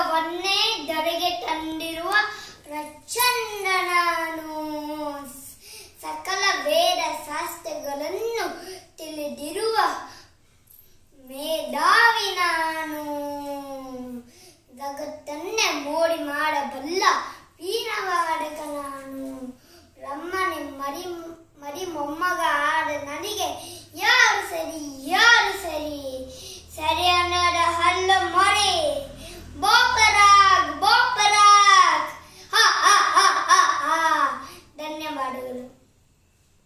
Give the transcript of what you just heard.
ವೇದವನ್ನೇ ಧರೆಗೆ ತಂದಿರುವ ಪ್ರಚಂಡ ನಾನು. ಸಕಲ ವೇದ ಶಾಸ್ತ್ರಗಳನ್ನು ತಿಳಿದಿರುವ ಮೇಧಾವಿ ನಾನು. ಜಗತ್ತನ್ನೇ ಮೋಡಿ ಮಾಡಬಲ್ಲ ವೀರವಾದಕ ನಾನು. ಬ್ರಹ್ಮನೇ ಮರಿ ಮೊಮ್ಮಗ ಆದ ನನಗೆ ಯಾರು ಸರಿ ಯಾರು ಸರಿ ಸರಿ